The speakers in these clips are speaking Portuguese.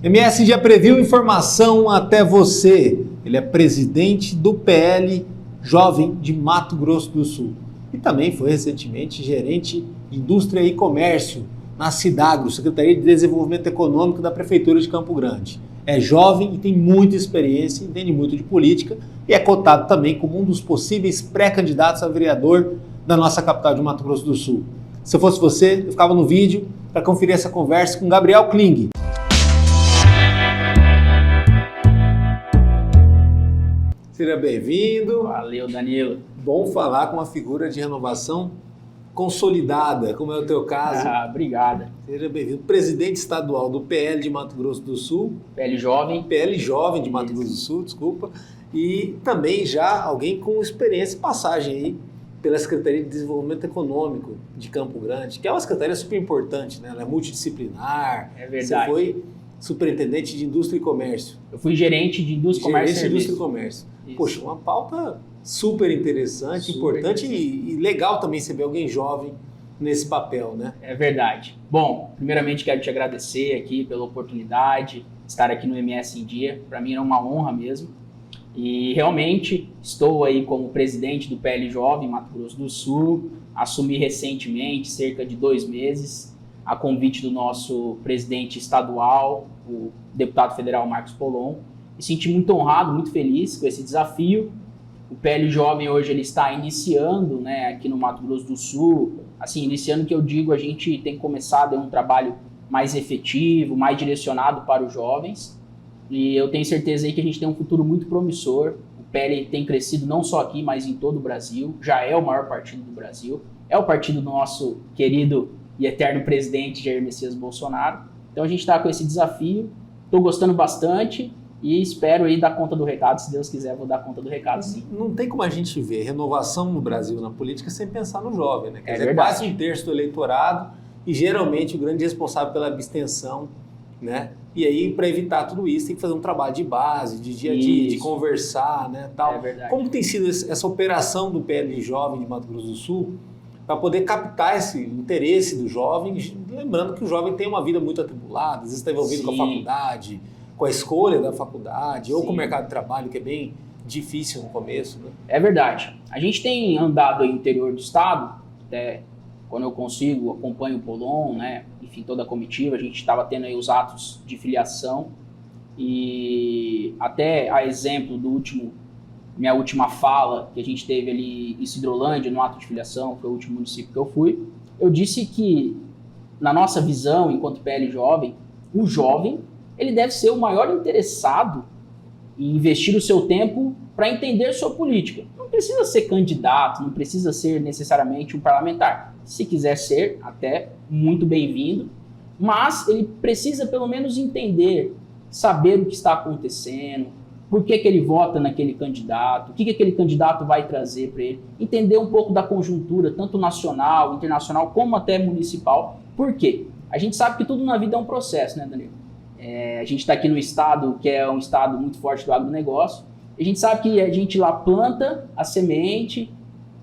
MS Dia Preview, informação até você. Ele é presidente do PL Jovem de Mato Grosso do Sul. E também foi recentemente gerente de Indústria e Comércio na Cidagro, Secretaria de Desenvolvimento Econômico da Prefeitura de Campo Grande. É jovem e tem muita experiência, entende muito de política e é cotado também como um dos possíveis pré-candidatos a vereador da nossa capital de Mato Grosso do Sul. Se eu fosse você, eu ficava no vídeo para conferir essa conversa com Gabriel Kling. Seja bem-vindo. Valeu, Danilo. Bom falar com uma figura de renovação consolidada, como é o teu caso. Obrigada. Seja bem-vindo. Presidente estadual do PL de Mato Grosso do Sul. PL Jovem. PL Jovem de Mato Grosso do Sul, desculpa. E também já alguém com experiência e passagem aí pela Secretaria de Desenvolvimento Econômico de Campo Grande, que é uma secretaria super importante, né? Ela é multidisciplinar. É verdade. Você foi superintendente de Indústria e Comércio. Eu fui gerente de Indústria, Comércio e Gerente de Indústria e Comércio. Isso. Poxa, uma pauta super interessante, importante e legal também você ver alguém jovem nesse papel, né? É verdade. Bom, primeiramente quero te agradecer aqui pela oportunidade de estar aqui no MS em Dia. Para mim é uma honra mesmo. E realmente estou aí como presidente do PL Jovem Mato Grosso do Sul. Assumi recentemente, cerca de 2 meses, a convite do nosso presidente estadual, o deputado federal Marcos Polon. Me senti muito honrado, muito feliz com esse desafio. O PL Jovem hoje ele está iniciando, né, aqui no Mato Grosso do Sul. Assim, iniciando que eu digo, a gente tem começado um trabalho mais efetivo, mais direcionado para os jovens. E eu tenho certeza aí que a gente tem um futuro muito promissor. O PL tem crescido não só aqui, mas em todo o Brasil. Já é o maior partido do Brasil. É o partido do nosso querido e eterno presidente Jair Messias Bolsonaro. Então a gente está com esse desafio. Estou gostando bastante. E espero aí dar conta do recado, se Deus quiser, vou dar conta do recado, sim. Não tem como a gente ver renovação no Brasil, na política, sem pensar no jovem, né? Quer dizer, verdade. quase 1/3 do eleitorado e geralmente o grande responsável pela abstenção, né? E aí, para evitar tudo isso, tem que fazer um trabalho de base, de dia a dia, de conversar, né? Tal. É verdade. Como tem sido essa operação do PL Jovem de Mato Grosso do Sul para poder captar esse interesse do jovem, lembrando que o jovem tem uma vida muito atribulada, às vezes está envolvido com a faculdade, com a escolha da faculdade, ou com o mercado de trabalho, que é bem difícil no começo, né? É verdade. A gente tem andado aí no interior do estado, até quando eu consigo, acompanho o Polon, né? Enfim, toda a comitiva, a gente estava tendo aí os atos de filiação e até a exemplo minha última fala que a gente teve ali em Sidrolândia, no ato de filiação, foi o último município que eu fui, eu disse que, na nossa visão, enquanto PL Jovem, o jovem ele deve ser o maior interessado em investir o seu tempo para entender sua política. Não precisa ser candidato, não precisa ser necessariamente um parlamentar. Se quiser ser, até muito bem-vindo, mas ele precisa pelo menos entender, saber o que está acontecendo, por que ele vota naquele candidato, o que aquele candidato vai trazer para ele, entender um pouco da conjuntura, tanto nacional, internacional, como até municipal. Por quê? A gente sabe que tudo na vida é um processo, né, Danilo? A gente está aqui no estado que é um estado muito forte do agronegócio. A gente sabe que a gente lá planta a semente,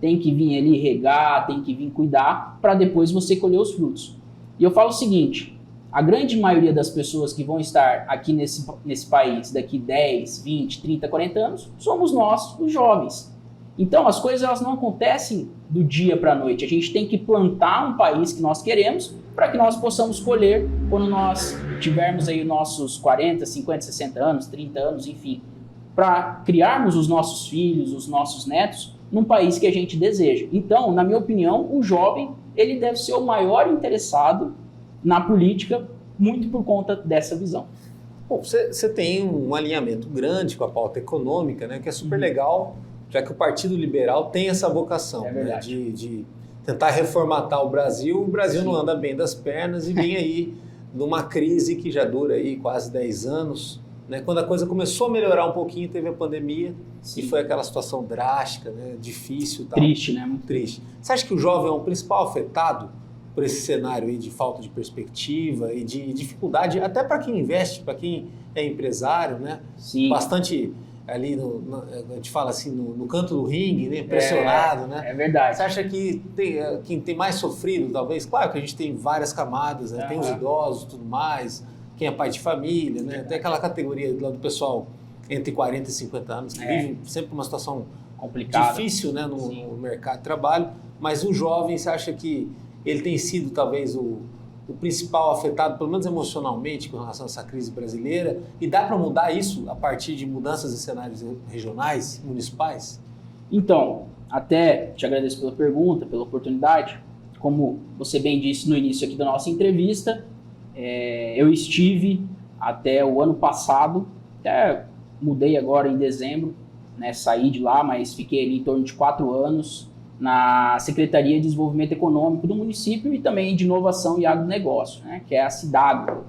tem que vir ali regar, tem que vir cuidar, para depois você colher os frutos. E eu falo o seguinte, a grande maioria das pessoas que vão estar aqui nesse país daqui 10, 20, 30, 40 anos, somos nós, os jovens. Então as coisas elas não acontecem do dia para a noite. A gente tem que plantar um país que nós queremos para que nós possamos colher quando nós tivermos aí nossos 40, 50, 60 anos, 30 anos, enfim, para criarmos os nossos filhos, os nossos netos num país que a gente deseja. Então, na minha opinião, o jovem ele deve ser o maior interessado na política, muito por conta dessa visão. Bom, você tem um alinhamento grande com a pauta econômica, né, que é super legal, já que o Partido Liberal tem essa vocação, né, de tentar reformatar o Brasil não anda bem das pernas e vem aí numa crise que já dura aí quase 10 anos, né? Quando a coisa começou a melhorar um pouquinho, teve a pandemia e foi aquela situação drástica, né? Difícil. Tal. Triste, né? Muito triste. Você acha que o jovem é o principal afetado por esse cenário aí de falta de perspectiva e de dificuldade, até para quem investe, para quem é empresário, né? Sim. Bastante ali, a gente fala assim, no canto do ringue, né? Pressionado, né? É verdade. Você acha que quem tem mais sofrido, talvez? Claro que a gente tem várias camadas, né? Tem os idosos e tudo mais, quem é pai de família, né? Tem aquela categoria lá do pessoal entre 40 e 50 anos, que vive sempre uma situação complicada, difícil, né, no mercado de trabalho, mas o jovem, você acha que ele tem sido talvez o principal afetado, pelo menos emocionalmente, com relação a essa crise brasileira, e dá para mudar isso a partir de mudanças em cenários regionais, municipais? Então, até te agradeço pela pergunta, pela oportunidade. Como você bem disse no início aqui da nossa entrevista, eu estive até o ano passado, até mudei agora em dezembro, né, saí de lá, mas fiquei ali em torno de 4 anos na Secretaria de Desenvolvimento Econômico do município e também de Inovação e Agronegócio, né, que é a SIDAGRO.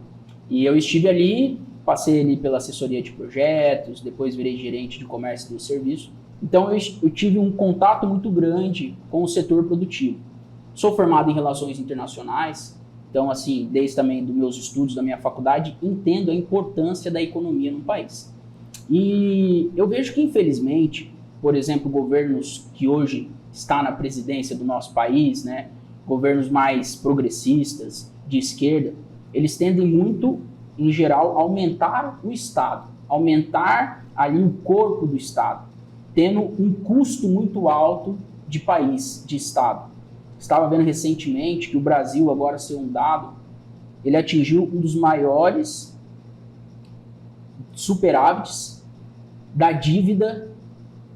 E eu estive ali, passei ali pela assessoria de projetos, depois virei gerente de comércio e serviço. Então eu tive um contato muito grande com o setor produtivo. Sou formado em Relações Internacionais, então assim, desde também dos meus estudos da minha faculdade, entendo a importância da economia no país. E eu vejo que, infelizmente, por exemplo, governos que hoje estão na presidência do nosso país, né, governos mais progressistas, de esquerda, eles tendem muito, em geral, a aumentar o Estado, aumentar ali o corpo do Estado, tendo um custo muito alto de país, de Estado. Estava vendo recentemente que o Brasil, agora saiu um dado, ele atingiu um dos maiores superávites da dívida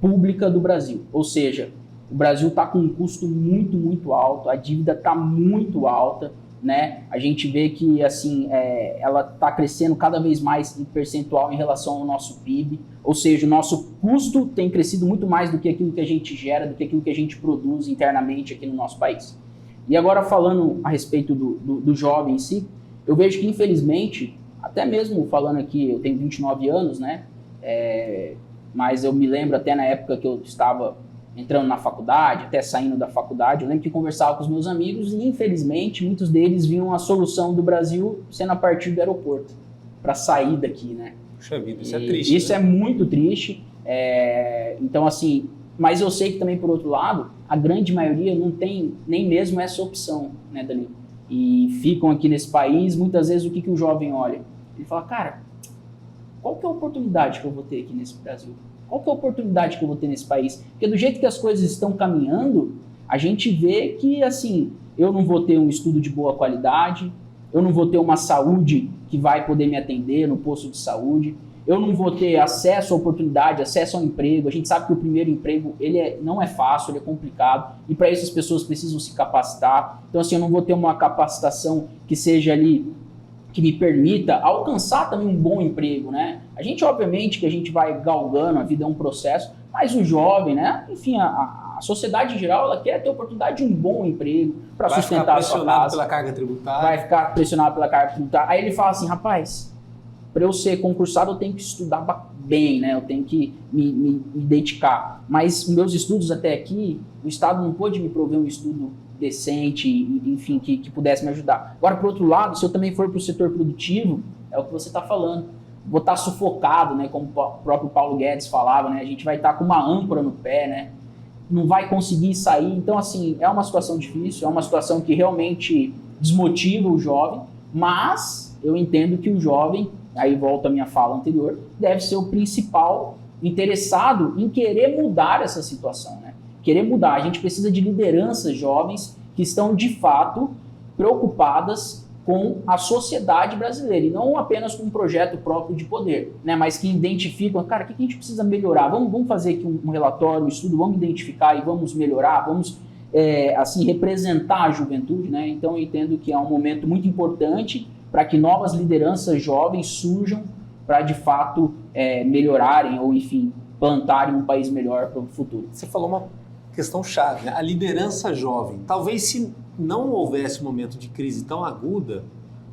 pública do Brasil. Ou seja, o Brasil está com um custo muito, muito alto, a dívida está muito alta, né? A gente vê que assim, ela está crescendo cada vez mais em percentual em relação ao nosso PIB, ou seja, o nosso custo tem crescido muito mais do que aquilo que a gente gera, do que aquilo que a gente produz internamente aqui no nosso país. E agora falando a respeito do jovem em si, eu vejo que infelizmente, até mesmo falando aqui, eu tenho 29 anos, né? Mas eu me lembro até na época que eu estava entrando na faculdade, até saindo da faculdade, eu lembro que conversava com os meus amigos e, infelizmente, muitos deles viam a solução do Brasil sendo a partir do aeroporto, para sair daqui, né? Puxa vida, isso é triste. Isso, né? É muito triste. Então, assim, mas eu sei que também, por outro lado, a grande maioria não tem nem mesmo essa opção, né, Danilo? E ficam aqui nesse país, muitas vezes, o que o jovem olha? Ele fala, cara, qual que é a oportunidade que eu vou ter aqui nesse Brasil? Qual que é a oportunidade que eu vou ter nesse país? Porque do jeito que as coisas estão caminhando, a gente vê que, assim, eu não vou ter um estudo de boa qualidade, eu não vou ter uma saúde que vai poder me atender no posto de saúde, eu não vou ter acesso à oportunidade, acesso ao emprego. A gente sabe que o primeiro emprego não é fácil, ele é complicado, e para isso as pessoas precisam se capacitar. Então, assim, eu não vou ter uma capacitação que seja ali, que me permita alcançar também um bom emprego, né? A gente, obviamente, que a gente vai galgando, a vida é um processo, mas o jovem, né? Enfim, a sociedade em geral, ela quer ter a oportunidade de um bom emprego para sustentar a sua casa. Vai ficar pressionado pela carga tributária. Vai ficar pressionado pela carga tributária. Aí ele fala assim, rapaz, para eu ser concursado eu tenho que estudar bem, né? Eu tenho que me dedicar. Mas os meus estudos até aqui, o Estado não pôde me prover um estudo decente, enfim, que pudesse me ajudar. Agora, por outro lado, se eu também for para o setor produtivo, é o que você está falando, vou estar sufocado, né, como o próprio Paulo Guedes falava, né, a gente vai estar com uma âncora no pé, né, não vai conseguir sair. Então, assim, é uma situação difícil, é uma situação que realmente desmotiva o jovem, mas eu entendo que o jovem, aí volta a minha fala anterior, deve ser o principal interessado em querer mudar essa situação, né? Querer mudar. A gente precisa de lideranças jovens que estão, de fato, preocupadas com a sociedade brasileira, e não apenas com um projeto próprio de poder, né? Mas que identificam, cara, o que a gente precisa melhorar? Vamos fazer aqui um relatório, um estudo, vamos identificar e vamos melhorar, vamos assim, representar a juventude, né? Então eu entendo que é um momento muito importante para que novas lideranças jovens surjam para, de fato, melhorarem ou, enfim, plantarem um país melhor para o futuro. Você falou uma questão chave, né? A liderança jovem. Talvez se não houvesse um momento de crise tão aguda,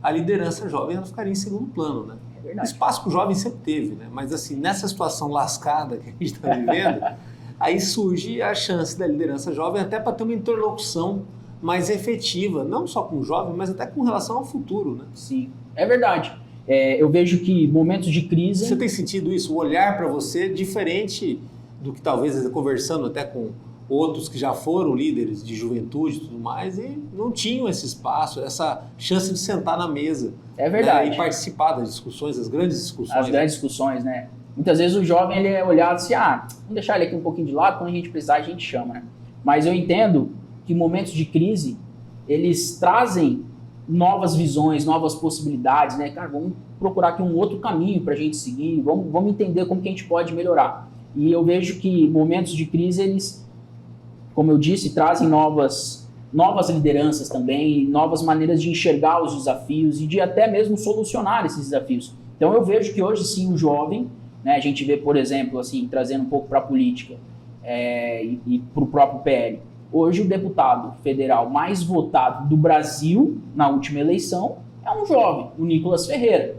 a liderança jovem ela ficaria em segundo plano, né? É verdade. Espaço para o jovem sempre teve, né? Mas assim, nessa situação lascada que a gente está vivendo, aí surge a chance da liderança jovem até para ter uma interlocução mais efetiva, não só com o jovem, mas até com relação ao futuro, né? Sim, é verdade. Eu vejo que momentos de crise... Você tem sentido isso? O olhar para você diferente do que talvez conversando até com outros que já foram líderes de juventude e tudo mais, e não tinham esse espaço, essa chance de sentar na mesa. É verdade. Né, e participar das discussões, das grandes discussões. As grandes discussões, né? Muitas vezes o jovem ele é olhado assim, vamos deixar ele aqui um pouquinho de lado, quando a gente precisar a gente chama, né? Mas eu entendo que momentos de crise, eles trazem novas visões, novas possibilidades, né? Cara, vamos procurar aqui um outro caminho para a gente seguir, vamos entender como que a gente pode melhorar. E eu vejo que momentos de crise, eles, como eu disse, trazem novas lideranças também, novas maneiras de enxergar os desafios e de até mesmo solucionar esses desafios. Então eu vejo que hoje sim o jovem, né, a gente vê, por exemplo, assim, trazendo um pouco para a política e para o próprio PL, hoje o deputado federal mais votado do Brasil na última eleição é um jovem, o Nicolas Ferreira.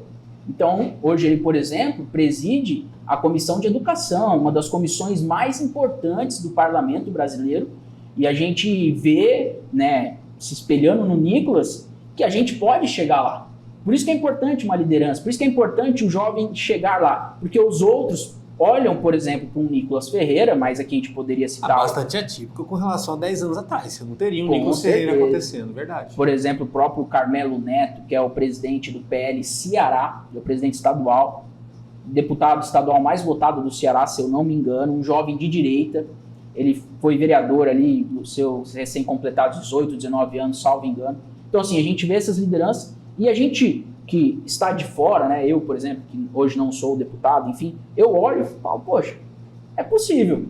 Então hoje ele, por exemplo, preside a Comissão de Educação, uma das comissões mais importantes do parlamento brasileiro, e a gente vê, né, se espelhando no Nicolas, que a gente pode chegar lá. Por isso que é importante uma liderança, por isso que é importante o jovem chegar lá, porque os outros olham, por exemplo, para um Nicolas Ferreira, mas aqui a gente poderia citar... bastante atípico com relação a 10 anos atrás, você não teria um Nicolas Ferreira acontecendo, verdade. Por exemplo, o próprio Carmelo Neto, que é o presidente do PL Ceará, é o presidente estadual, deputado estadual mais votado do Ceará, se eu não me engano, um jovem de direita. Ele foi vereador ali nos seus recém-completados 18, 19 anos, salvo engano. Então, assim, a gente vê essas lideranças e a gente que está de fora, né? Eu, por exemplo, que hoje não sou deputado, enfim, eu olho e falo, poxa, é possível.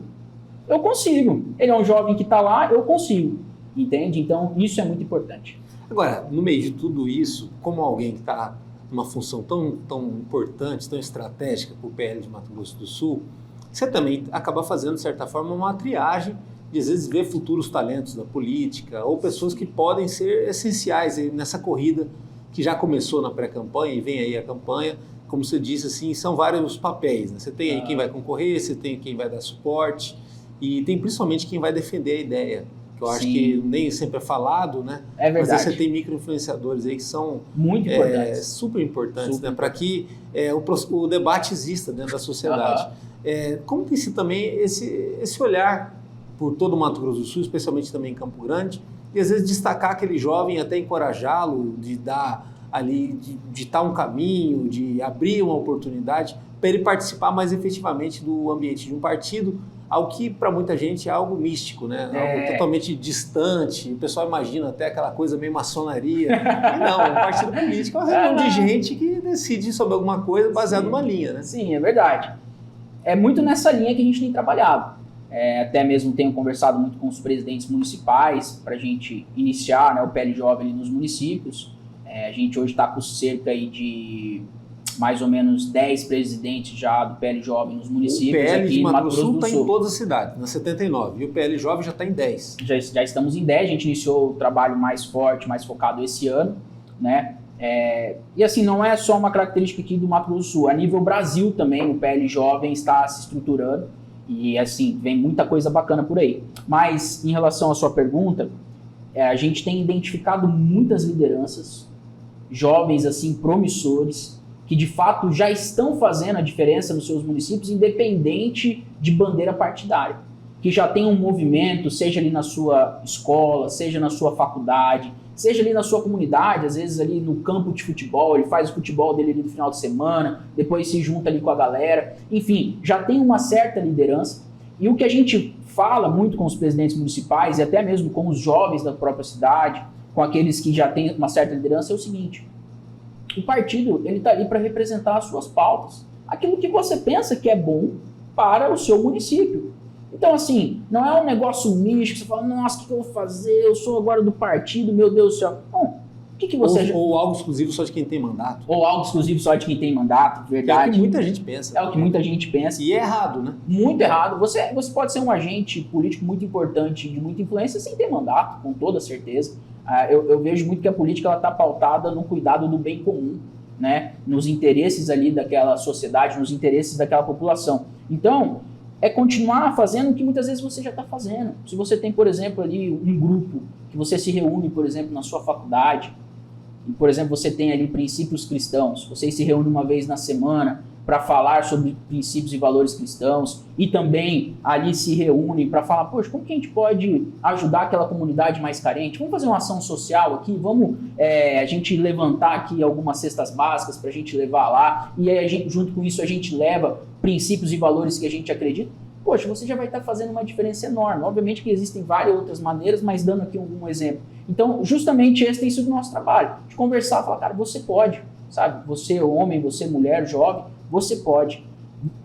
Eu consigo. Ele é um jovem que está lá, eu consigo. Entende? Então, isso é muito importante. Agora, no meio de tudo isso, como alguém que está numa função tão importante, tão estratégica para o PL de Mato Grosso do Sul, você também acaba fazendo, de certa forma, uma triagem de, às vezes, ver futuros talentos da política ou pessoas que podem ser essenciais nessa corrida que já começou na pré-campanha e vem aí a campanha. Como você disse, assim, são vários papéis, né? Você tem aí quem vai concorrer, você tem quem vai dar suporte e tem principalmente quem vai defender a ideia, que eu acho que nem sempre é falado, né? É verdade. Mas aí você tem micro-influenciadores aí que são muito importantes. Super importantes, né? Para que o debate exista dentro da sociedade. Como tem sido também esse olhar por todo o Mato Grosso do Sul, especialmente também em Campo Grande, e às vezes destacar aquele jovem, até encorajá-lo, de dar ali, de ditar um caminho, de abrir uma oportunidade para ele participar mais efetivamente do ambiente de um partido, algo que para muita gente é algo místico, né? Algo totalmente distante, o pessoal imagina até aquela coisa meio maçonaria, e não, é um partido político, é uma reunião de gente que decide sobre alguma coisa baseado numa linha, né? Sim, é verdade. É muito nessa linha que a gente tem trabalhado. Até mesmo tenho conversado muito com os presidentes municipais para a gente iniciar, né, o PL Jovem ali nos municípios. A gente hoje está com cerca aí de mais ou menos 10 presidentes já do PL Jovem nos municípios. O PL aqui de Mato Grosso do Sul está em todas as cidades, na 79, e o PL Jovem já está em 10. Já estamos em 10, a gente iniciou o trabalho mais forte, mais focado esse ano, né? E assim, não é só uma característica aqui do Mato Grosso do Sul, a nível Brasil também o PL Jovem está se estruturando e assim, vem muita coisa bacana por aí. Mas em relação à sua pergunta, a gente tem identificado muitas lideranças, jovens assim, promissores, que de fato já estão fazendo a diferença nos seus municípios, independente de bandeira partidária, que já tem um movimento, seja ali na sua escola, seja na sua faculdade, seja ali na sua comunidade, às vezes ali no campo de futebol, ele faz o futebol dele ali no final de semana, depois se junta ali com a galera, enfim, já tem uma certa liderança. E o que a gente fala muito com os presidentes municipais e até mesmo com os jovens da própria cidade, com aqueles que já têm uma certa liderança, é o seguinte: o partido ele está ali para representar as suas pautas, aquilo que você pensa que é bom para o seu município. Então, assim, não é um negócio místico, você fala, nossa, o que eu vou fazer? Eu sou agora do partido, meu Deus do céu. Não, o que você... Ou algo exclusivo só de quem tem mandato. Ou algo exclusivo só de quem tem mandato, verdade. É o que muita gente pensa. É o que muita gente pensa. E é errado, né? Muito errado. Você pode ser um agente político muito importante, de muita influência, sem ter mandato, com toda certeza. Eu vejo muito que a política está pautada no cuidado do bem comum, né? Nos interesses ali daquela sociedade, nos interesses daquela população. Então, é continuar fazendo o que muitas vezes você já está fazendo. Se você tem, por exemplo, ali um grupo que você se reúne, por exemplo, na sua faculdade, e, por exemplo, você tem ali princípios cristãos, vocês se reúnem uma vez na semana para falar sobre princípios e valores cristãos e também ali se reúnem para falar, poxa, como que a gente pode ajudar aquela comunidade mais carente? Vamos fazer uma ação social aqui, vamos a gente levantar aqui algumas cestas básicas para a gente levar lá e aí junto com isso a gente leva princípios e valores que a gente acredita. Poxa, você já vai estar fazendo uma diferença enorme. Obviamente que existem várias outras maneiras, mas dando aqui um exemplo. Então, justamente esse tem sido o nosso trabalho, de conversar, falar, cara, você pode, sabe? Você homem, você mulher, jovem, você pode.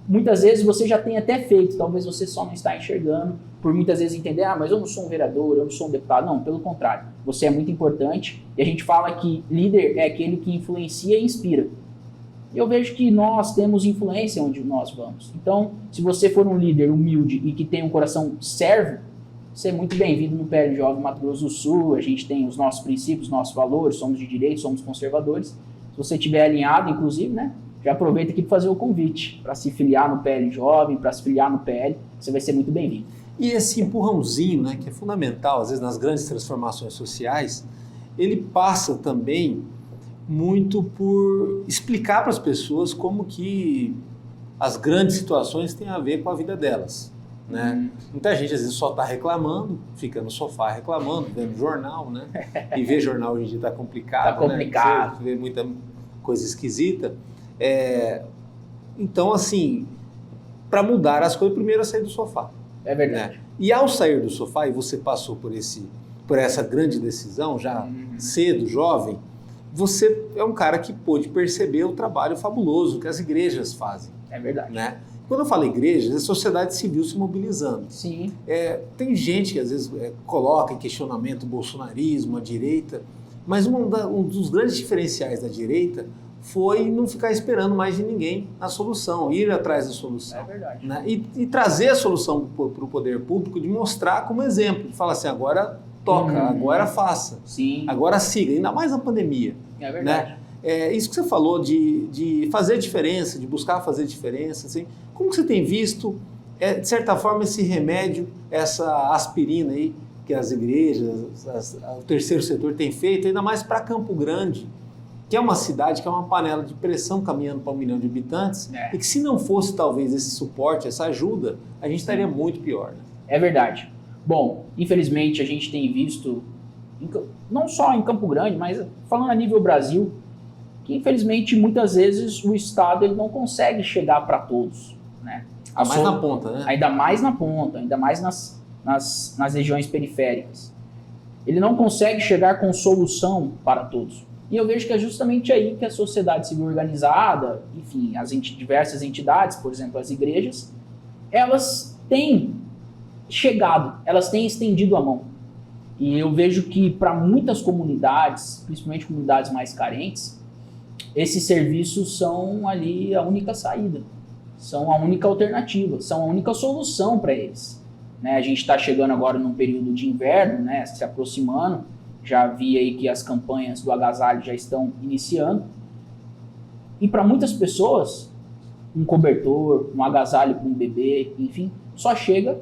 Muitas vezes você já tem até feito, talvez você só não está enxergando, por muitas vezes entender, mas eu não sou um vereador, eu não sou um deputado. Não, pelo contrário, você é muito importante e a gente fala que líder é aquele que influencia e inspira. Eu vejo que nós temos influência onde nós vamos. Então, se você for um líder humilde e que tem um coração servo, você é muito bem-vindo no PL Jovem Mato Grosso do Sul. A gente tem os nossos princípios, nossos valores, somos de direito, somos conservadores. Se você estiver alinhado, inclusive, né, já aproveita aqui para fazer o convite para se filiar no PL Jovem, para se filiar no PL, você vai ser muito bem-vindo. E esse empurrãozinho, né, que é fundamental, às vezes nas grandes transformações sociais, ele passa também muito por explicar para as pessoas como que as grandes situações têm a ver com a vida delas, né? Muita gente às vezes só está reclamando, fica no sofá reclamando, vendo jornal, né? E ver jornal hoje em dia está complicado, Tá complicado. Né? Você vê muita coisa esquisita. Então, assim, para mudar as coisas, primeiro é sair do sofá. É verdade. Né? E ao sair do sofá, e você passou por essa grande decisão, já cedo, jovem, você é um cara que pôde perceber o trabalho fabuloso que as igrejas fazem. É verdade. Né? Quando eu falo igrejas, é a sociedade civil se mobilizando. Sim. Tem gente que às vezes coloca em questionamento o bolsonarismo, a direita, mas um dos grandes diferenciais da direita foi não ficar esperando mais de ninguém a solução, ir atrás da solução. É verdade. Né? E trazer a solução para o poder público, de mostrar como exemplo, de falar assim, agora toca, agora faça, Sim. agora siga, ainda mais na pandemia. É verdade. Né? Isso que você falou de fazer diferença, de buscar fazer diferença, assim, como que você tem visto, de certa forma, esse remédio, essa aspirina aí que as igrejas, o terceiro setor tem feito, ainda mais para Campo Grande, que é uma cidade que é uma panela de pressão caminhando para 1 milhão de habitantes, e que se não fosse talvez esse suporte, essa ajuda, a gente estaria muito pior. Né? É verdade. Bom, infelizmente a gente tem visto, não só em Campo Grande, mas falando a nível Brasil, que infelizmente muitas vezes o Estado ele não consegue chegar para todos. Né? Na ponta, né? Ainda mais na ponta, ainda mais nas regiões periféricas. Ele não consegue chegar com solução para todos. E eu vejo que é justamente aí que a sociedade civil organizada, enfim, as diversas entidades, por exemplo, as igrejas, elas têm chegado, elas têm estendido a mão. E eu vejo que para muitas comunidades, principalmente comunidades mais carentes, esses serviços são ali a única saída, são a única alternativa, são a única solução para eles. Né? A gente está chegando agora num período de inverno, né, se aproximando, já vi aí que as campanhas do agasalho já estão iniciando. E para muitas pessoas, um cobertor, um agasalho para um bebê, enfim, só chega,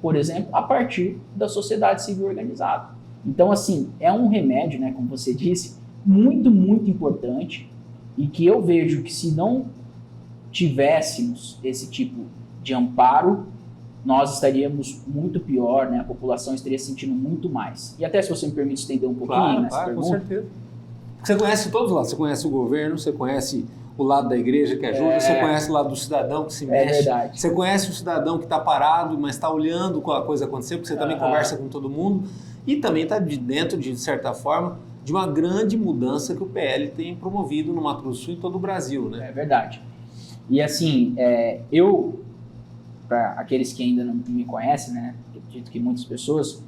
por exemplo, a partir da sociedade civil organizada. Então, assim, é um remédio, né, como você disse, muito, muito importante e que eu vejo que se não tivéssemos esse tipo de amparo, nós estaríamos muito pior, né? A população estaria sentindo muito mais. E até se você me permite estender um pouquinho nessa pergunta. Com certeza. Você conhece todos os lados, você conhece o governo, você conhece o lado da igreja que ajuda, você conhece o lado do cidadão que se mexe, verdade. Você conhece o cidadão que está parado, mas está olhando com a coisa acontecer, porque você também conversa com todo mundo e também está dentro, de certa forma, de uma grande mudança que o PL tem promovido no Mato Grosso do Sul e em todo o Brasil. Né? É verdade. E assim, para aqueles que ainda não me conhecem, né, acredito que muitas pessoas,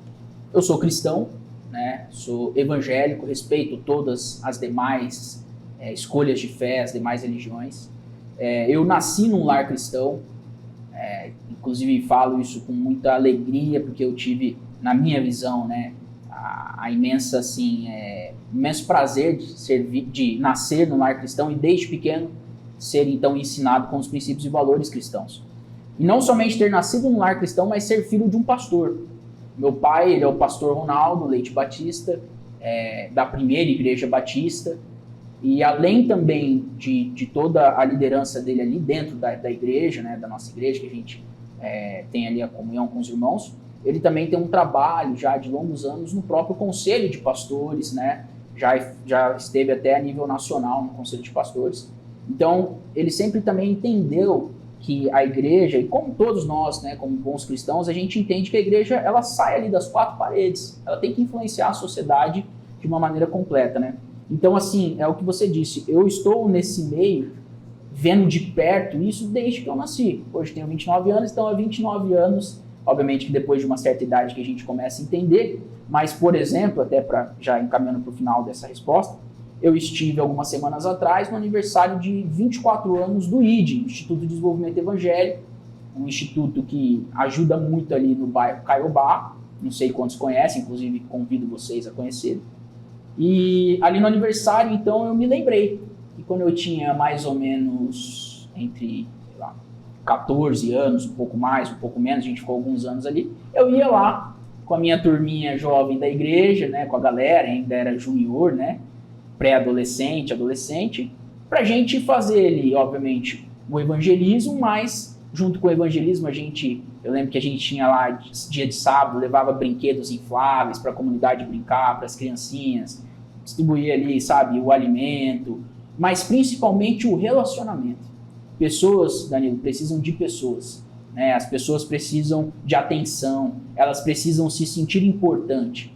eu sou cristão, né, sou evangélico, respeito todas as demais escolhas de fé, as demais religiões. Eu nasci num lar cristão, inclusive falo isso com muita alegria, porque eu tive, na minha visão, né, a imensa, assim, imenso prazer de nascer num lar cristão e desde pequeno ser então ensinado com os princípios e valores cristãos. E não somente ter nascido num lar cristão, mas ser filho de um pastor. Meu pai, ele é o pastor Ronaldo Leite Batista, da primeira igreja batista. E além também de toda a liderança dele ali dentro da igreja, né, da nossa igreja, que a gente tem ali a comunhão com os irmãos, ele também tem um trabalho já de longos anos no próprio Conselho de Pastores, né? Já esteve até a nível nacional no Conselho de Pastores. Então, ele sempre também entendeu que a igreja, e como todos nós, né, como bons cristãos, a gente entende que a igreja, ela sai ali das quatro paredes, ela tem que influenciar a sociedade de uma maneira completa, né? Então, assim, é o que você disse, eu estou nesse meio, vendo de perto isso desde que eu nasci. Hoje tenho 29 anos, então há 29 anos, obviamente que depois de uma certa idade que a gente começa a entender, mas, por exemplo, até para já encaminhando para o final dessa resposta, eu estive algumas semanas atrás no aniversário de 24 anos do ID, Instituto de Desenvolvimento Evangélico, um instituto que ajuda muito ali no bairro Caiobá, não sei quantos conhecem, inclusive convido vocês a conhecerem. E ali no aniversário, então, eu me lembrei que quando eu tinha mais ou menos entre, sei lá, 14 anos, um pouco mais, um pouco menos, a gente ficou alguns anos ali, eu ia lá com a minha turminha jovem da igreja, né, com a galera, ainda era junior, né, pré-adolescente, adolescente, pra gente fazer ali, obviamente, o evangelismo, mas junto com o evangelismo eu lembro que a gente tinha lá, dia de sábado, levava brinquedos infláveis para a comunidade brincar, para as criancinhas, distribuía ali, sabe, o alimento, mas principalmente o relacionamento. Pessoas, Danilo, precisam de pessoas, né? As pessoas precisam de atenção, elas precisam se sentir importantes.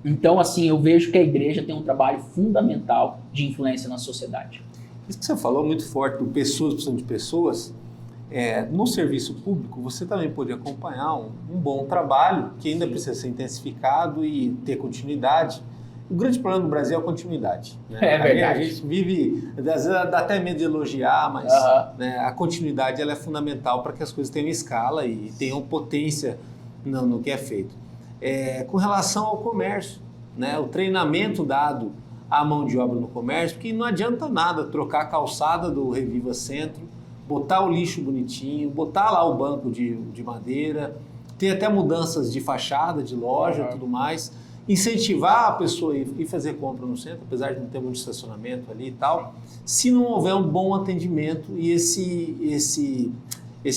Então, assim, eu vejo que a igreja tem um trabalho fundamental de influência na sociedade. Isso que você falou muito forte, do pessoas precisam de pessoas. No serviço público, você também pode acompanhar um bom trabalho que ainda precisa ser intensificado e ter continuidade. O grande problema do Brasil é a continuidade. Né? É verdade. A gente vive, às vezes dá até medo de elogiar, mas né, a continuidade ela é fundamental para que as coisas tenham escala e tenham potência no que é feito. Com relação ao comércio, né, o treinamento dado à mão de obra no comércio, porque não adianta nada trocar a calçada do Reviva Centro, botar o lixo bonitinho, botar lá o banco de madeira, ter até mudanças de fachada, de loja e tudo mais, incentivar a pessoa a ir fazer compra no centro, apesar de não ter muito estacionamento ali e tal, se não houver um bom atendimento e esse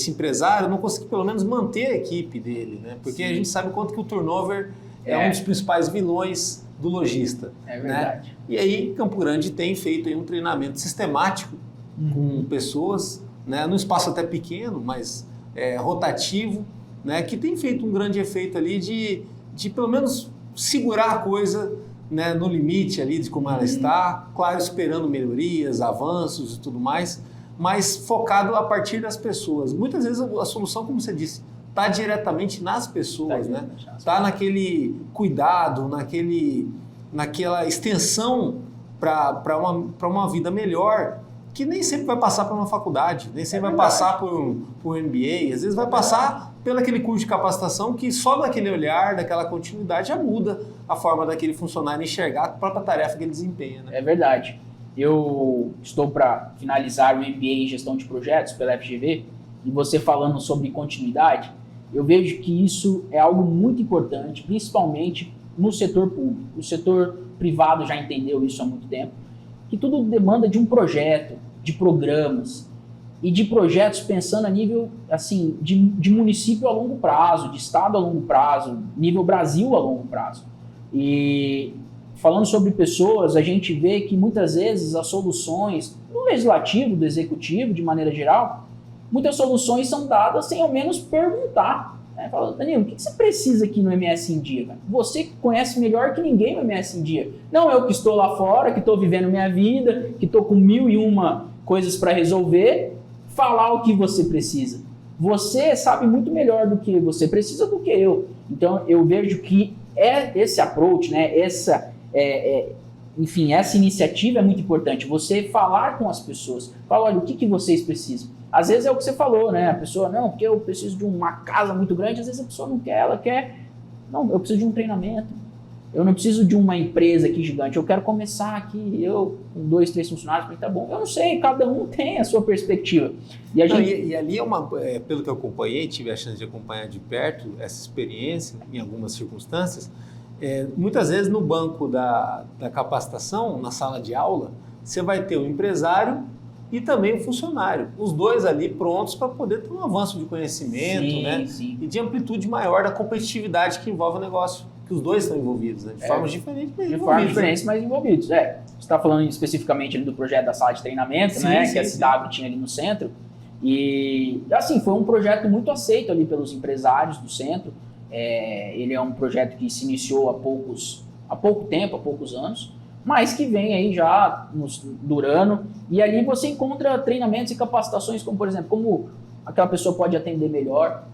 empresário não conseguir pelo menos manter a equipe dele, né? Porque a gente sabe quanto que o turnover é um dos principais vilões do lojista. É verdade. Né? E aí Campo Grande tem feito aí um treinamento sistemático com pessoas, né, num espaço até pequeno, mas rotativo, né, que tem feito um grande efeito ali de pelo menos segurar a coisa, né, no limite ali de como ela está, claro, esperando melhorias, avanços e tudo mais, mas focado a partir das pessoas. Muitas vezes a solução, como você disse, está diretamente nas pessoas, né? Está naquele cuidado, naquela extensão para uma vida melhor, que nem sempre vai passar por uma faculdade, nem sempre vai passar por um MBA, às vezes vai passar pelo aquele curso de capacitação que só daquele olhar, daquela continuidade já muda a forma daquele funcionário enxergar a própria tarefa que ele desempenha. Né? É verdade. Eu estou para finalizar o MBA em Gestão de Projetos pela FGV e você falando sobre continuidade, eu vejo que isso é algo muito importante, principalmente no setor público. O setor privado já entendeu isso há muito tempo, que tudo demanda de um projeto, de programas e de projetos pensando a nível assim, de município a longo prazo, de estado a longo prazo, nível Brasil a longo prazo. E falando sobre pessoas, a gente vê que muitas vezes as soluções do legislativo, do executivo, de maneira geral, muitas soluções são dadas sem ao menos perguntar. Fala, Danilo, o que você precisa aqui no MS em Dia? Cara? Você conhece melhor que ninguém o MS em Dia. Não eu que estou lá fora, que estou vivendo minha vida, que estou com 1001 coisas para resolver, falar o que você precisa. Você sabe muito melhor do que você precisa do que eu. Então eu vejo que esse approach, né, essa iniciativa é muito importante. Você falar com as pessoas, falar, olha, o que vocês precisam? Às vezes é o que você falou, né? A pessoa, não, porque eu preciso de uma casa muito grande. Às vezes a pessoa não quer, ela quer, não, eu preciso de um treinamento. Eu não preciso de uma empresa aqui gigante. Eu quero começar aqui, eu com 2, 3 funcionários, para tá bom. Eu não sei, cada um tem a sua perspectiva. E ali pelo que eu acompanhei, tive a chance de acompanhar de perto essa experiência em algumas circunstâncias. Muitas vezes no banco da capacitação, na sala de aula, você vai ter o empresário e também o funcionário. Os dois ali prontos para poder ter um avanço de conhecimento, Sim, né? sim. E de amplitude maior da competitividade que envolve o negócio. Que os dois estão envolvidos, né? De formas diferentes, mas De envolvidos. formas diferentes, mas envolvidos. Você está falando especificamente ali do projeto da sala de treinamento, Sim, né? sim, Que a sim. CW tinha ali no centro. E, assim, foi um projeto muito aceito ali pelos empresários do centro. Ele é um projeto que se iniciou há pouco tempo, há poucos anos, mas que vem aí já durando. E ali você encontra treinamentos e capacitações, como, por exemplo, como aquela pessoa pode atender melhor.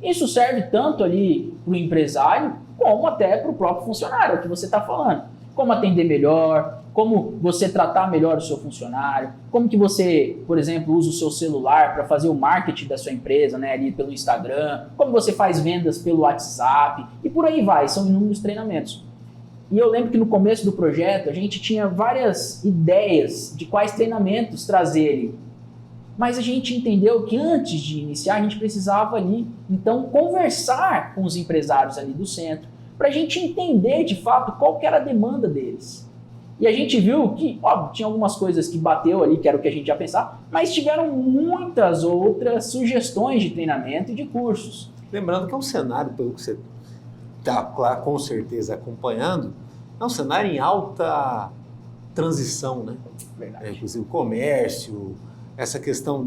Isso serve tanto ali para o empresário, como até para o próprio funcionário, é o que você está falando. Como atender melhor, como você tratar melhor o seu funcionário, como que você, por exemplo, usa o seu celular para fazer o marketing da sua empresa, né, ali pelo Instagram, como você faz vendas pelo WhatsApp, e por aí vai, são inúmeros treinamentos. E eu lembro que no começo do projeto a gente tinha várias ideias de quais treinamentos trazer ali. Mas a gente entendeu que antes de iniciar a gente precisava ali, então, conversar com os empresários ali do centro, para a gente entender de fato qual que era a demanda deles. E a gente viu que, óbvio, tinha algumas coisas que bateu ali, que era o que a gente já pensava, mas tiveram muitas outras sugestões de treinamento e de cursos. Lembrando que é um cenário, pelo que você está com certeza acompanhando, é um cenário em alta transição, né? Verdade. Inclusive o comércio, essa questão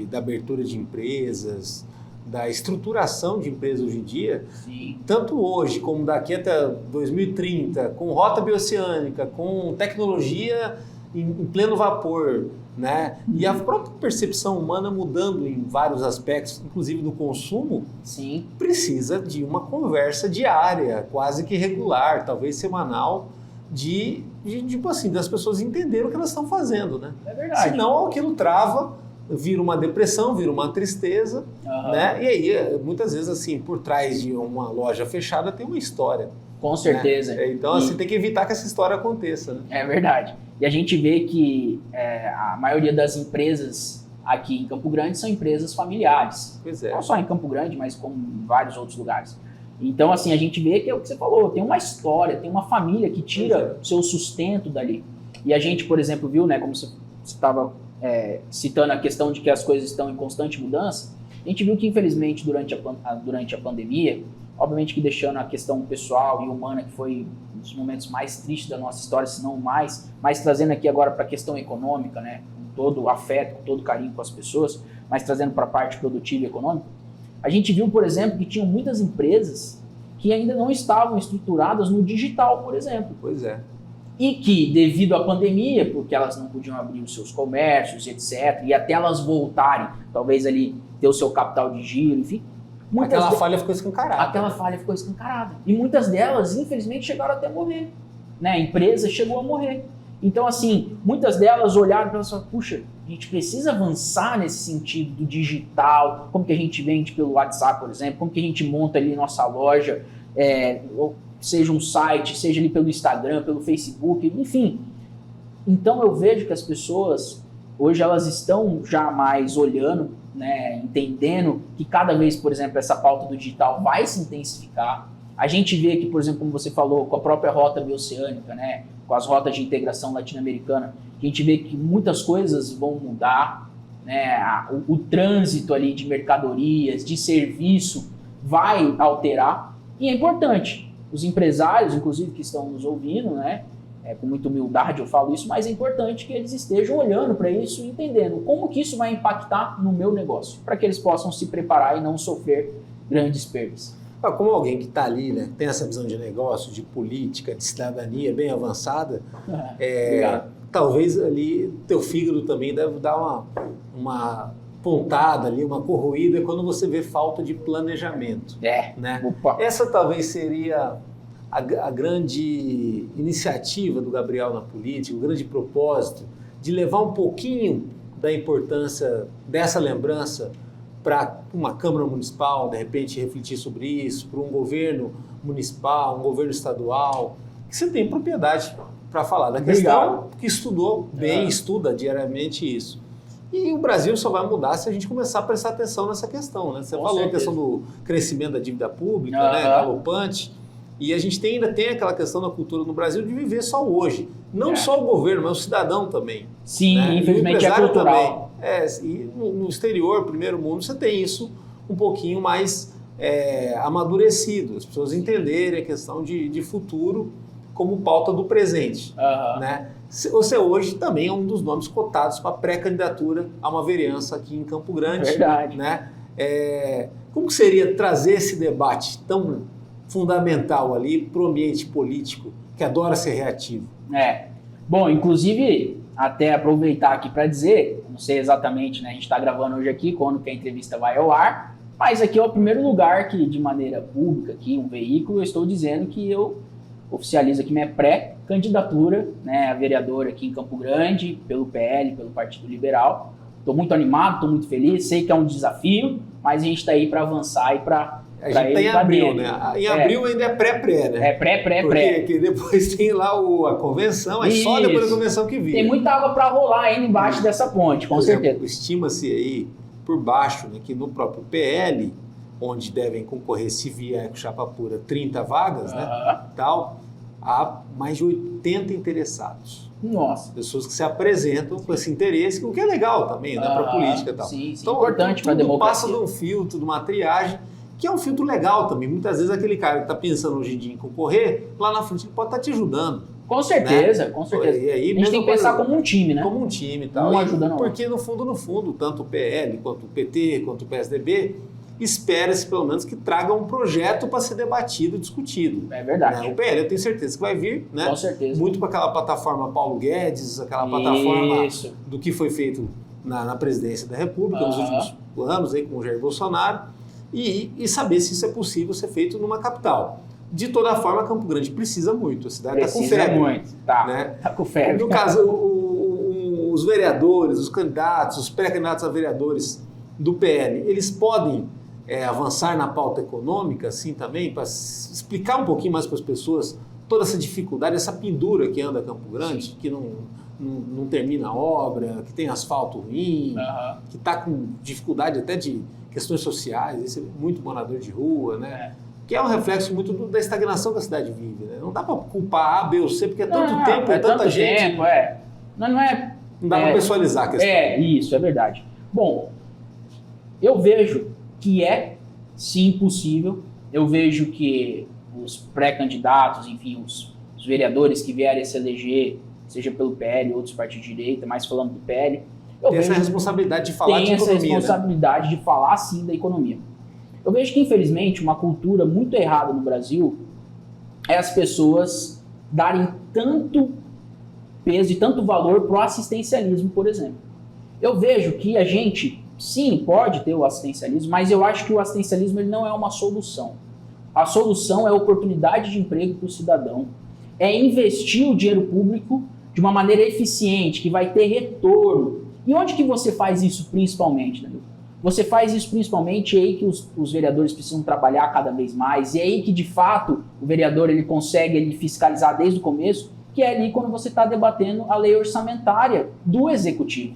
da abertura de empresas, da estruturação de empresas hoje em dia, Sim. tanto hoje como daqui até 2030, com rota bioceânica, com tecnologia em pleno vapor, né? E a própria percepção humana mudando em vários aspectos, inclusive no consumo, Sim. precisa de uma conversa diária, quase que regular, talvez semanal, tipo assim, das pessoas entenderem o que elas estão fazendo, né? É verdade. Senão aquilo trava, vira uma depressão, vira uma tristeza, né? E aí, muitas vezes, assim, por trás de uma loja fechada tem uma história. Com certeza. Né? Então, assim, tem que evitar que essa história aconteça, né? É verdade. E a gente vê que a maioria das empresas aqui em Campo Grande são empresas familiares. Pois é. Não só em Campo Grande, mas como em vários outros lugares. Então, assim, a gente vê que é o que você falou, tem uma história, tem uma família que tira o seu sustento dali. E a gente, por exemplo, viu, né, como você estava citando a questão de que as coisas estão em constante mudança, a gente viu que, infelizmente, durante a pandemia, obviamente que deixando a questão pessoal e humana, que foi um dos momentos mais tristes da nossa história, se não mais, mas trazendo aqui agora para a questão econômica, né, com todo o afeto, com todo o carinho com as pessoas, mas trazendo para a parte produtiva e econômica, a gente viu, por exemplo, que tinham muitas empresas que ainda não estavam estruturadas no digital, por exemplo. Pois é. E que, devido à pandemia, porque elas não podiam abrir os seus comércios, etc., e até elas voltarem, talvez ali ter o seu capital de giro, enfim. Aquela falha ficou escancarada. Aquela falha ficou escancarada. E muitas delas, infelizmente, chegaram até a morrer. Né? A empresa chegou a morrer. Então, assim, muitas delas olharam para falaram, puxa, a gente precisa avançar nesse sentido do digital, como que a gente vende pelo WhatsApp, por exemplo, como que a gente monta ali nossa loja, seja um site, seja ali pelo Instagram, pelo Facebook, enfim. Então eu vejo que as pessoas, hoje elas estão já mais olhando, né, entendendo que cada vez, por exemplo, essa pauta do digital vai se intensificar. A gente vê que, por exemplo, como você falou, com a própria rota bioceânica, né, com as rotas de integração latino-americana, a gente vê que muitas coisas vão mudar, né, o trânsito ali de mercadorias, de serviço vai alterar, e é importante. Os empresários, inclusive, que estão nos ouvindo, né, com muita humildade eu falo isso, mas é importante que eles estejam olhando para isso e entendendo como que isso vai impactar no meu negócio, para que eles possam se preparar e não sofrer grandes perdas. Como alguém que está ali, né, tem essa visão de negócio, de política, de cidadania bem avançada, talvez ali teu fígado também deve dar uma pontada ali, uma corroída quando você vê falta de planejamento. Né? Essa talvez seria a grande iniciativa do Gabriel na política, o grande propósito de levar um pouquinho da importância dessa lembrança para uma Câmara Municipal, de repente refletir sobre isso, para um governo municipal, um governo estadual, que você tem propriedade para falar da questão, que estudou bem, estuda diariamente isso. E o Brasil só vai mudar se a gente começar a prestar atenção nessa questão, né? Você falou a questão do crescimento da dívida pública, né, galopante. E a gente ainda tem aquela questão da cultura no Brasil de viver só o hoje. Não só o governo, mas o cidadão também. Sim, né? infelizmente é cultural. E no exterior, primeiro mundo, você tem isso um pouquinho mais amadurecido. As pessoas entenderem a questão de futuro como pauta do presente. Né? Você hoje também é um dos nomes cotados para pré-candidatura a uma vereança aqui em Campo Grande. Verdade. Né? Como que seria trazer esse debate tão fundamental ali para o ambiente político que adora ser reativo? Bom, inclusive, até aproveitar aqui para dizer, não sei exatamente, né, a gente está gravando hoje aqui, quando que a entrevista vai ao ar, mas aqui é o primeiro lugar que, de maneira pública, aqui, um veículo, eu estou dizendo que eu oficializo aqui minha pré-candidatura, né, a vereadora aqui em Campo Grande, pelo PL, pelo Partido Liberal. Estou muito animado, estou muito feliz, sei que é um desafio, mas a gente está aí para avançar e para... A gente está em abril, né? Em abril ainda é pré-pré, né? Pré. Porque depois tem lá a convenção, é só depois da convenção que vira. Tem muita água para rolar ainda embaixo dessa ponte, com certeza. Estima-se aí, por baixo, né, que no próprio PL, onde devem concorrer, se vier com chapa pura, 30 vagas, né? Tal, há mais de 80 interessados. Nossa. Pessoas que se apresentam com esse interesse, o que é legal também, né? Para a política e tal. Sim, então, importante para a democracia. Passa de um filtro, de uma triagem, que é um filtro legal também. Muitas vezes aquele cara que está pensando hoje em dia em concorrer, lá na frente ele pode estar te ajudando. Com certeza, né? Com certeza. E aí, a gente tem que pensar como um time, né? Como um time e tal. Um ajudando porque no fundo, tanto o PL, quanto o PT, quanto o PSDB, espera-se pelo menos que traga um projeto para ser debatido e discutido. É verdade. Né? O PL eu tenho certeza que vai vir, né? Com certeza. Muito para aquela plataforma Paulo Guedes, aquela plataforma do que foi feito na presidência da República nos últimos anos aí com o Jair Bolsonaro. E saber se isso é possível ser feito numa capital. De toda forma, Campo Grande precisa muito. A cidade está com febre. Precisa muito, né? Tá com febre. No caso, os vereadores, os candidatos, os pré-candidatos a vereadores do PL, eles podem avançar na pauta econômica, assim, também, para explicar um pouquinho mais para as pessoas toda essa dificuldade, essa pendura que anda Campo Grande, que não termina a obra, que tem asfalto ruim, que está com dificuldade até de questões sociais, esse muito morador de rua, né? Que é um reflexo muito da estagnação que a cidade vive, né? Não dá para culpar A, B ou C, porque é tanto tempo, tanta gente. Não dá para pessoalizar a questão. Isso, é verdade. Bom, eu vejo que é sim possível, eu vejo que os pré-candidatos, enfim, os vereadores que vierem a se eleger, seja pelo PL, outros partidos de direita, mas falando do PL, tem essa responsabilidade de falar de economia. Tem essa responsabilidade de falar, sim, da economia. Eu vejo que, infelizmente, uma cultura muito errada no Brasil é as pessoas darem tanto peso e tanto valor para o assistencialismo, por exemplo. Eu vejo que a gente, sim, pode ter o assistencialismo, mas eu acho que o assistencialismo ele não é uma solução. A solução é a oportunidade de emprego para o cidadão, é investir o dinheiro público de uma maneira eficiente, que vai ter retorno. E onde que você faz isso principalmente, Danilo? Você faz isso principalmente aí que os vereadores precisam trabalhar cada vez mais, e aí que de fato o vereador ele consegue fiscalizar desde o começo, que é ali quando você está debatendo a lei orçamentária do executivo.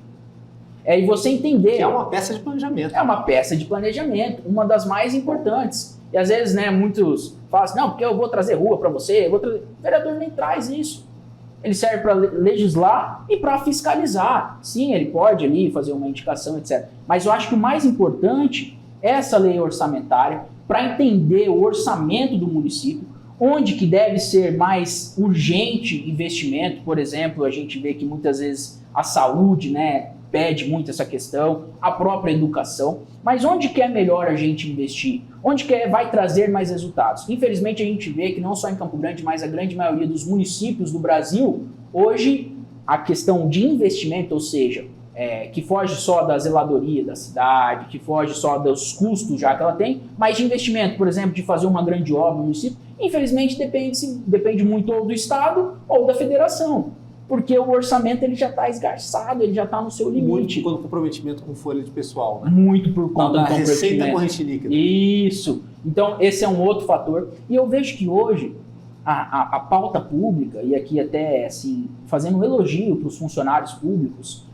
E você entender... Que é uma peça de planejamento. É uma peça de planejamento, uma das mais importantes. E às vezes, né, muitos falam assim, não, porque eu vou trazer rua para você, o vereador nem traz isso. Ele serve para legislar e para fiscalizar. Sim, ele pode ali fazer uma indicação, etc. Mas eu acho que o mais importante é essa lei orçamentária para entender o orçamento do município, onde que deve ser mais urgente investimento. Por exemplo, a gente vê que muitas vezes a saúde, né, pede muito essa questão, a própria educação. Mas onde que é melhor a gente investir? Onde que vai trazer mais resultados? Infelizmente a gente vê que não só em Campo Grande, mas a grande maioria dos municípios do Brasil, hoje a questão de investimento, ou seja, que foge só da zeladoria da cidade, que foge só dos custos já que ela tem, mas de investimento, por exemplo, de fazer uma grande obra no município, infelizmente depende muito ou do Estado ou da federação. Porque o orçamento ele já está esgarçado, ele já está no seu limite. Muito por comprometimento com folha de pessoal, né? Muito por conta da receita corrente líquida. Isso. Então, esse é um outro fator. E eu vejo que hoje a pauta pública, e aqui até assim, fazendo um elogio para os funcionários públicos,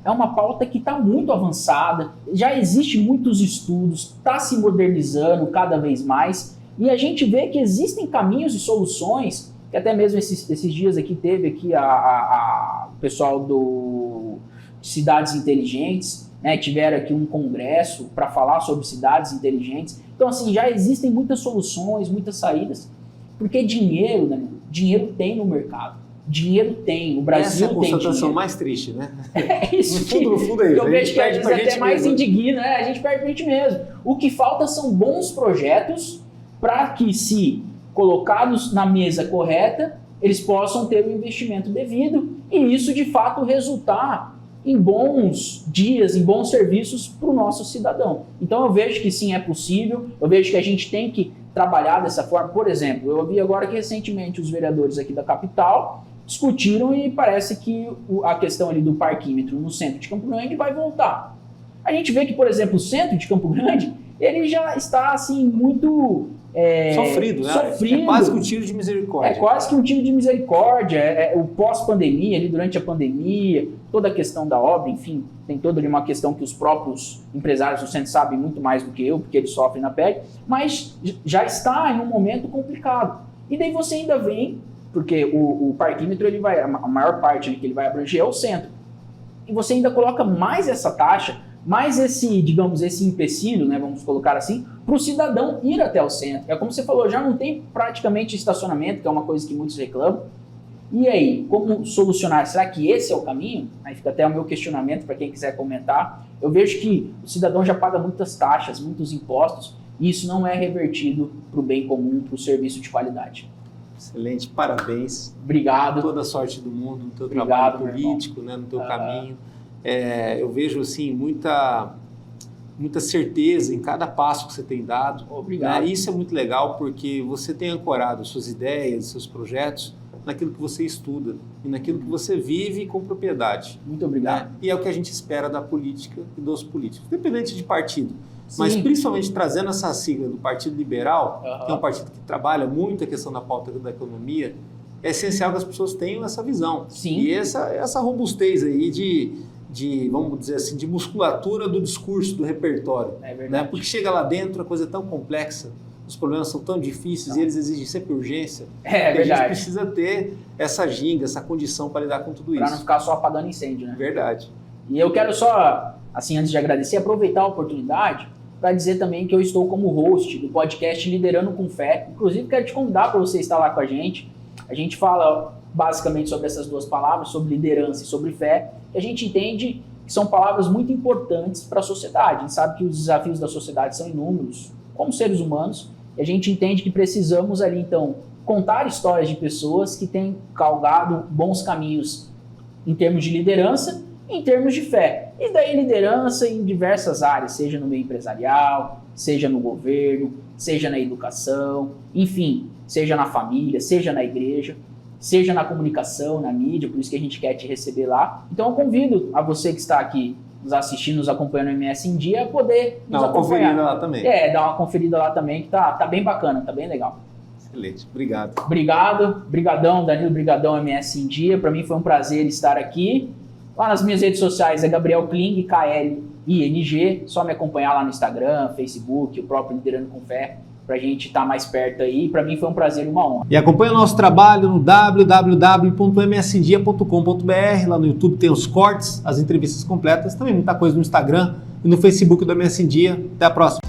é uma pauta que está muito avançada, já existem muitos estudos, está se modernizando cada vez mais, E a gente vê que existem caminhos e soluções, que até mesmo esses dias aqui teve aqui o pessoal de Cidades Inteligentes, né, tiveram aqui um congresso para falar sobre cidades inteligentes. Então, assim, já existem muitas soluções, muitas saídas, porque dinheiro, né, dinheiro tem no mercado. Dinheiro tem, o Brasil tem dinheiro. Essa é a constatação mais triste, né? É isso. No fundo é isso. Eu vejo que às vezes até mais indigna, né? A gente perde pra gente mesmo. O que falta são bons projetos para que, se colocados na mesa correta, eles possam ter o investimento devido e isso, de fato, resultar em bons dias, em bons serviços para o nosso cidadão. Então eu vejo que sim, é possível, eu vejo que a gente tem que trabalhar dessa forma. Por exemplo, eu vi agora que recentemente os vereadores aqui da capital discutiram e parece que a questão ali do parquímetro no centro de Campo Grande vai voltar. A gente vê que, por exemplo, o centro de Campo Grande, ele já está assim muito... sofrido, né? Sofrido. É quase que um tiro de misericórdia. É quase que um tiro de misericórdia. O pós-pandemia, ali durante a pandemia, toda a questão da obra, enfim, tem toda ali uma questão que os próprios empresários do centro sabem muito mais do que eu, porque eles sofrem na pele, mas já está em um momento complicado. E daí você ainda vem, porque o parquímetro, ele vai, a maior parte que ele vai abranger é o centro. E você ainda coloca mais essa taxa, mais esse, digamos, esse empecilho, né, vamos colocar assim, para o cidadão ir até o centro. É como você falou, já não tem praticamente estacionamento, que é uma coisa que muitos reclamam. E aí, como solucionar? Será que esse é o caminho? Aí fica até o meu questionamento para quem quiser comentar. Eu vejo que o cidadão já paga muitas taxas, muitos impostos, e isso não é revertido para o bem comum, para o serviço de qualidade. Excelente, parabéns. Obrigado. Toda a sorte do mundo no teu trabalho político, né, no teu caminho. Eu vejo assim, muita certeza em cada passo que você tem dado. Obrigado. Né? Isso é muito legal porque você tem ancorado suas ideias, seus projetos naquilo que você estuda e naquilo que você vive com propriedade. Muito obrigado. Né? E é o que a gente espera da política e dos políticos, independente de partido. Sim. Mas principalmente trazendo essa sigla do Partido Liberal, que é um partido que trabalha muito a questão da pauta da economia, é essencial que as pessoas tenham essa visão. Sim. E essa robustez aí de, vamos dizer assim, de musculatura do discurso, do repertório. É verdade. Né? Porque chega lá dentro, a coisa é tão complexa, os problemas são tão difíceis e eles exigem sempre urgência. É que verdade. A gente precisa ter essa ginga, essa condição para lidar com tudo isso. Para não ficar só apagando incêndio, né? Verdade. E eu quero só, assim, antes de agradecer, aproveitar a oportunidade para dizer também que eu estou como host do podcast Liderando com Fé. Inclusive, quero te convidar para você estar lá com a gente. A gente fala basicamente sobre essas duas palavras, sobre liderança e sobre fé, que a gente entende que são palavras muito importantes para a sociedade. A gente sabe que os desafios da sociedade são inúmeros, como seres humanos, e a gente entende que precisamos ali, então, contar histórias de pessoas que têm galgado bons caminhos em termos de liderança e em termos de fé. E daí liderança em diversas áreas, seja no meio empresarial, seja no governo, seja na educação, enfim, seja na família, seja na igreja, seja na comunicação, na mídia, por isso que a gente quer te receber lá. Então eu convido a você que está aqui nos assistindo, nos acompanhando no MS em Dia, a poder nos acompanhar. Dá uma conferida lá também. Dá uma conferida lá também, que tá bem bacana, tá bem legal. Excelente, obrigado. Brigadão, Danilo, brigadão MS em Dia, para mim foi um prazer estar aqui. Lá nas minhas redes sociais é Gabriel Kling, KLING, só me acompanhar lá no Instagram, Facebook, o próprio Liderando com Fé, pra gente estar mais perto aí. Para mim foi um prazer e uma honra. E acompanha o nosso trabalho no www.msdia.com.br. Lá no YouTube tem os cortes, as entrevistas completas, também muita coisa no Instagram e no Facebook do MS Dia. Até a próxima.